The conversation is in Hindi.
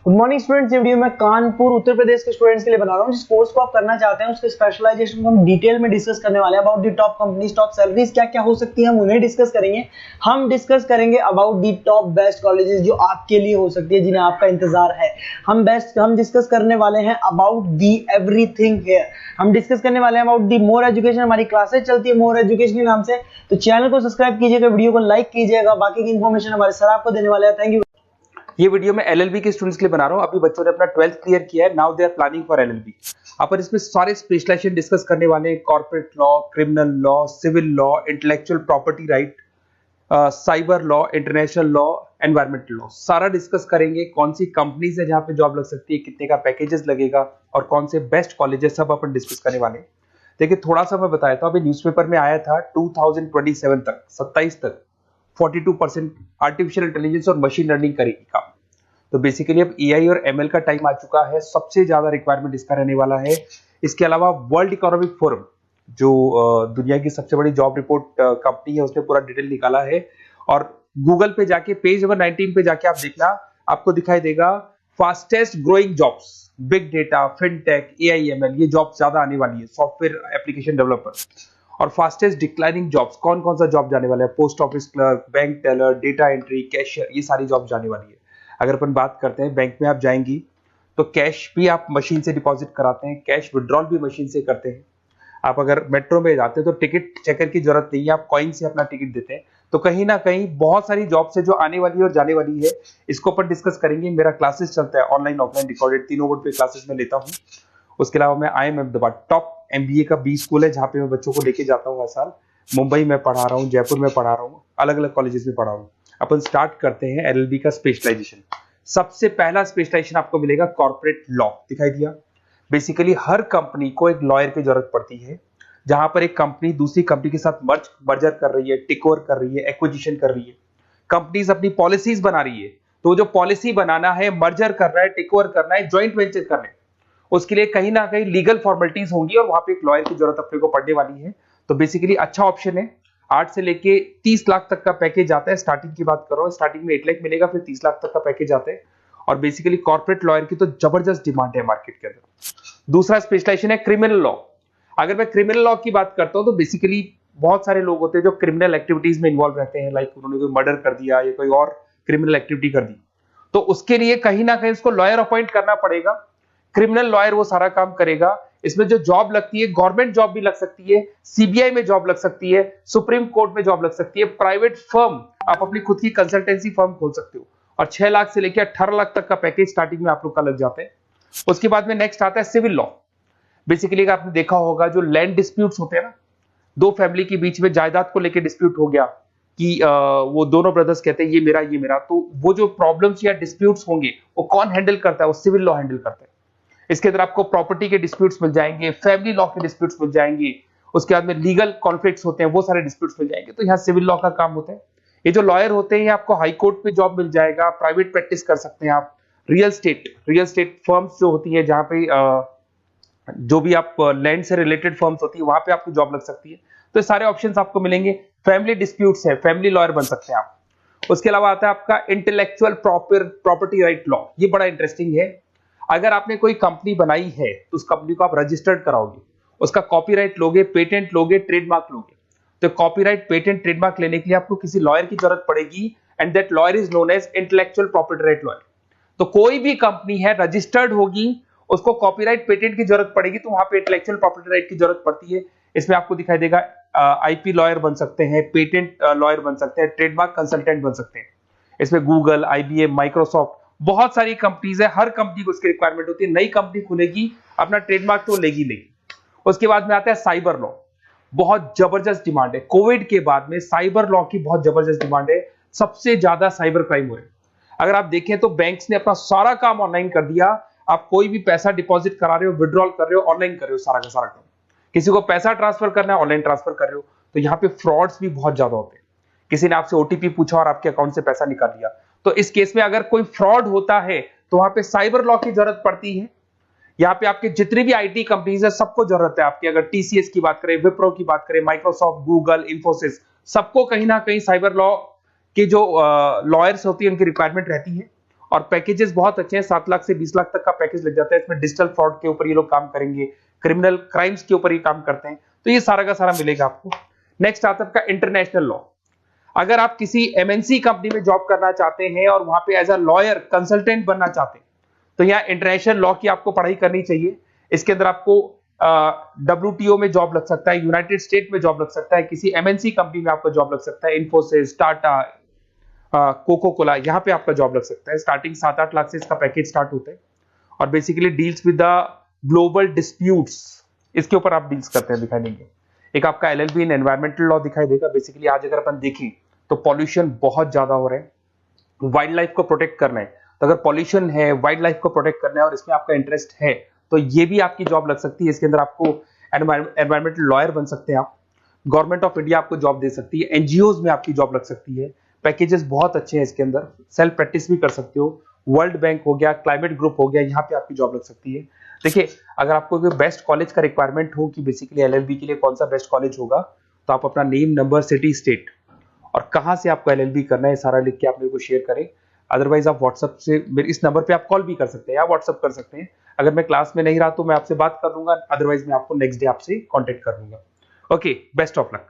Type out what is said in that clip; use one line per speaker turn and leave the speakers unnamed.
Good morning students. ये वीडियो मैं कानपुर उत्तर प्रदेश के स्टूडेंट्स के लिए बना रहा हूँ। जिस कोर्स को आप करना चाहते हैं उसके स्पेशलाइजेशन को हम डिटेल में डिस्कस करने वाले हैं। About the top companies, top salaries क्या क्या हो सकती है, हम उन्हें डिस्कस करेंगे। हम डिस्कस करेंगे about the top best colleges जो आपके लिए हो सकती है, जिन्हें आपका इंतजार है। हम डिस्कस करने वाले हैं अबाउट दी एवरीथिंग हियर। हम डिस्कस करने वाले हैं अबाउट दी मोर एजुकेशन। हमारी क्लासेस चलती है मोर एजुकेशन के नाम से, तो चैनल को सब्सक्राइब कीजिएगा, वीडियो को लाइक कीजिएगा। बाकी की इन्फॉर्मेशन हमारे सर आपको देने वाले हैं। Thank you.
ये वीडियो मैं एलएलबी के स्टूडेंट्स के लिए बना रहा हूं। अभी बच्चों ने अपना 12th क्लियर किया है, now they are planning for LLB. अपन इसमें सारे स्पेशलाइजेशन डिस्कस करने वाले हैं। Corporate law, criminal law, civil law, intellectual property right, cyber law, international law, environmental law, सारा डिस्कस करेंगे। कौन सी कंपनीज है जहां पे जॉब लग सकती है, कितने का पैकेजेस लगेगा और कौन से बेस्ट कॉलेजेस, सब अपन डिस्कस करने वाले हैं। देखिए थोड़ा सा मैं बताया था, अभी न्यूज़पेपर में आया था 2027 तक, 27 तक 42% आर्टिफिशियल इंटेलिजेंस और मशीन लर्निंग करेगी काम। तो बेसिकली अब एआई और एमएल का टाइम आ चुका है, सबसे ज्यादा रिक्वायरमेंट इसका रहने वाला है। इसके अलावा वर्ल्ड इकोनॉमिक फोरम जो दुनिया की सबसे बड़ी जॉब रिपोर्ट कंपनी है, उसने पूरा डिटेल निकाला है। और गूगल पे जाके पेज नंबर 19 पे जाके आप देखना, आपको दिखाई देगा fastest growing jobs, big data, fintech, AI ML, ये जॉब ज्यादा आने वाली है। Software application developer. और फास्टेस्ट डिक्लाइनिंग जॉब्स, कौन कौन सा जॉब जाने वाला है, post office clerk, bank teller, data entry, cashier, ये सारी जॉब जाने वाली है। अगर अपन बात करते हैं, बैंक में आप जाएंगी तो कैश भी आप मशीन से डिपॉजिट कराते हैं, कैश विड्रॉल भी मशीन से करते हैं। आप अगर मेट्रो में जाते हैं तो टिकट चेकर की जरूरत नहीं है, आप कॉइन से अपना टिकट देते हैं। तो कहीं ना कहीं बहुत सारी जॉब्स है जो आने वाली है और जाने वाली है। इसको अपन डिस्कस करेंगे। मेरा क्लासेस चलता है ऑनलाइन, ऑफलाइन, रिकॉर्डेड, तीनों बोर्ड पे क्लासेस में लेता हूँ। उसके अलावा मैं IIM अहमदाबाद टॉप MBA का B स्कूल है जहाँ पे मैं बच्चों को लेके जाता हूँ हर साल। मुंबई में पढ़ा रहा हूँ, जयपुर में पढ़ा रहा हूँ, अलग अलग कॉलेजेस में पढ़ा रहा हूँ। अपन स्टार्ट करते हैं LLB का स्पेशलाइजेशन। सबसे पहला स्पेशलाइजेशन आपको मिलेगा कॉर्पोरेट लॉ, दिखाई दिया। बेसिकली हर कंपनी को एक लॉयर की जरूरत पड़ती है, जहां पर एक कंपनी दूसरी कंपनी के साथ मर्जर कर रही है, टेक ओवर कर रही है, एक्विजिशन कर रही है। कंपनीज अपनी पॉलिसीज बना रही है, तो जो पॉलिसी बनाना है, मर्जर करना है, टेक ओवर करना है, ज्वाइंट वेंचर करना है, उसके लिए कहीं ना कहीं लीगल फॉर्मेलिटीज होंगी और वहां पे एक लॉयर की जरूरत अपने को पड़ने वाली है। तो बेसिकली अच्छा ऑप्शन है। 8 से लेके 30 लाख तक का पैकेज आता है। स्टार्टिंग की बात कर रहा हूँ, स्टार्टिंग में 8 लाख मिलेगा, फिर 30 लाख तक का पैकेज आता है। और बेसिकली कॉर्पोरेट लॉयर की तो जबरदस्त डिमांड है मार्केट के अंदर। दूसरा स्पेशलाइजेशन है क्रिमिनल लॉ। अगर मैं क्रिमिनल लॉ की बात करता हूं तो बेसिकली बहुत सारे लोग होते हैं जो क्रिमिनल एक्टिविटीज में इन्वॉल्व रहते हैं, लाइक उन्होंने कोई मर्डर कर दिया या कोई और क्रिमिनल एक्टिविटी कर दी, तो उसके लिए कहीं ना कहीं उसको लॉयर अपॉइंट करना पड़ेगा। क्रिमिनल लॉयर वो सारा काम करेगा। इसमें जो जॉब लगती है, गवर्नमेंट जॉब भी लग सकती है, सीबीआई में जॉब लग सकती है, सुप्रीम कोर्ट में जॉब लग सकती है, प्राइवेट फर्म, आप अपनी खुद की कंसल्टेंसी फर्म खोल सकते हो। और 6 लाख से लेकर 18 लाख तक का पैकेज स्टार्टिंग में आप लोग का लग जाते हैं। उसके बाद में नेक्स्ट आता है सिविल लॉ। बेसिकली आपने देखा होगा जो लैंड डिस्प्यूट्स होते हैं ना, दो फैमिली के बीच में जायदाद को लेकर डिस्प्यूट हो गया कि वो दोनों ब्रदर्स कहते हैं ये मेरा ये मेरा, तो वो जो प्रॉब्लम्स या डिस्प्यूट्स होंगे वो कौन हैंडल करता है, वो सिविल लॉ हैंडल करता है। इसके अंदर आपको प्रॉपर्टी के डिस्प्यूट्स मिल जाएंगे, फैमिली लॉ के डिस्प्यूट्स मिल जाएंगे, उसके बाद में लीगल कॉन्फ्लिक्ट्स होते हैं, वो सारे डिस्प्यूट्स मिल जाएंगे। तो यहाँ सिविल लॉ का काम होता है। ये जो लॉयर होते हैं, आपको हाई कोर्ट पे जॉब मिल जाएगा, प्राइवेट प्रैक्टिस कर सकते हैं आप, रियल स्टेट फर्म्स जो होती है, जहां पे जो भी आप लैंड से रिलेटेड फर्म्स होती है, वहां पे आपको जॉब लग सकती है। तो सारे ऑप्शंस आपको मिलेंगे। फैमिली डिस्प्यूट्स है, फैमिली लॉयर बन सकते हैं आप। उसके अलावा आता है आपका इंटेलेक्चुअल प्रॉपर्टी राइट लॉ। ये बड़ा इंटरेस्टिंग है। अगर आपने कोई कंपनी बनाई है तो उस कंपनी को आप रजिस्टर्ड कराओगे, उसका कॉपीराइट लोगे, पेटेंट लोगे, ट्रेडमार्क लोगे। तो कॉपीराइट, पेटेंट, ट्रेडमार्क लेने के लिए आपको किसी लॉयर की जरूरत पड़ेगी, and that lawyer is known as intellectual property right lawyer. तो कोई भी कंपनी है रजिस्टर्ड होगी, उसको कॉपीराइट, पेटेंट की जरूरत पड़ेगी, तो वहां पे इंटेलेक्चुअल प्रॉपर्टी राइट की जरूरत पड़ती है। इसमें आपको दिखाई देगा IP लॉयर बन सकते हैं, पेटेंट लॉयर बन सकते हैं, ट्रेडमार्क कंसल्टेंट बन सकते हैं। इसमें गूगल, IBM, माइक्रोसॉफ्ट, बहुत सारी कंपनीज है। हर कंपनी को उसकी रिक्वायरमेंट होती है। नई कंपनी खुलेगी, अपना ट्रेडमार्क तो लेगी। उसके बाद में आता है साइबर लॉ। बहुत जबरदस्त डिमांड है। कोविड के बाद में साइबर लॉ की बहुत जबरदस्त डिमांड है। सबसे ज्यादा साइबर क्राइम हुए। अगर आप देखें तो बैंक्स ने अपना सारा काम ऑनलाइन कर दिया। आप कोई भी पैसा डिपॉजिट करा रहे हो, विड्रॉल कर रहे हो, ऑनलाइन कर रहे हो, सारा का सारा काम। किसी को पैसा ट्रांसफर करना है, ऑनलाइन ट्रांसफर कर रहे हो। तो यहाँ पे फ्रॉड्स भी बहुत ज्यादा होते हैं। किसी ने आपसे OTP पूछा और आपके अकाउंट से पैसा निकाल लिया, तो इस केस में अगर कोई फ्रॉड होता है तो वहां पे साइबर लॉ की जरूरत पड़ती है। यहाँ पे आपके जितनी भी IT कंपनीज है, सबको जरूरत है आपकी। अगर TCS की बात करें, विप्रो की बात करें, माइक्रोसॉफ्ट, गूगल, इंफोसिस, सबको कहीं ना कहीं साइबर लॉ के जो लॉयर्स होती है उनकी रिक्वायरमेंट रहती है। और पैकेजेस बहुत अच्छे हैं, 7 लाख से 20 लाख तक का पैकेज लग जाता है। इसमें डिजिटल फ्रॉड के ऊपर ये लोग काम करेंगे, क्रिमिनल क्राइम्स के ऊपर ये काम करते हैं, तो ये सारा का सारा मिलेगा आपको। नेक्स्ट आता है आपका इंटरनेशनल लॉ। अगर आप किसी एमएनसी कंपनी में जॉब करना चाहते हैं और वहां पे एज अ लॉयर कंसल्टेंट बनना चाहते हैं, तो यहाँ इंटरनेशनल लॉ की आपको पढ़ाई करनी चाहिए। इसके अंदर आपको WTO में जॉब लग सकता है, यूनाइटेड स्टेट में जॉब लग सकता है, किसी एमएनसी कंपनी में आपका जॉब लग सकता है, इन्फोसिस, टाटा, कोको कोला, यहाँ पे आपका जॉब लग सकता है। स्टार्टिंग 7-8 लाख से इसका पैकेज स्टार्ट होता है और basically deals with the global disputes, इसके ऊपर आप डील्स करते हैं, दिखाई देंगे। एक आपका LLB इन एनवायरमेंटल लॉ दिखाई देगा। बेसिकली आज अगर अपन देखें तो पॉल्यूशन बहुत ज्यादा हो रहा है, वाइल्ड लाइफ को प्रोटेक्ट करना है, तो अगर पॉल्यूशन है, वाइल्ड लाइफ को प्रोटेक्ट करना है और इसमें आपका इंटरेस्ट है, तो ये भी आपकी जॉब लग सकती है। इसके अंदर आपको एनवायरमेंटल लॉयर बन सकते हैं आप। गवर्नमेंट ऑफ इंडिया आपको जॉब दे सकती है, एनजीओज में आपकी जॉब लग सकती है। पैकेजेस बहुत अच्छे हैं इसके अंदर, सेल्फ प्रैक्टिस भी कर सकते हो। वर्ल्ड बैंक हो गया, क्लाइमेट ग्रुप हो गया, यहाँ पे आपकी जॉब लग सकती है। देखिए, अगर आपको बेस्ट कॉलेज का रिक्वायरमेंट हो कि बेसिकली LLB के लिए कौन सा बेस्ट कॉलेज होगा, तो आप अपना नेम, नंबर, सिटी, स्टेट और कहां से आपको LLB करना है सारा लिख के आप मेरे को शेयर करें। अदरवाइज आप व्हाट्सएप से मेरे इस नंबर पे आप कॉल भी कर सकते हैं या व्हाट्सएप कर सकते हैं। अगर मैं क्लास में नहीं रहा तो मैं आपसे बात कर लूंगा, अदरवाइज मैं आपको नेक्स्ट डे आपसे कॉन्टेक्ट कर लूंगा। Okay, best of luck.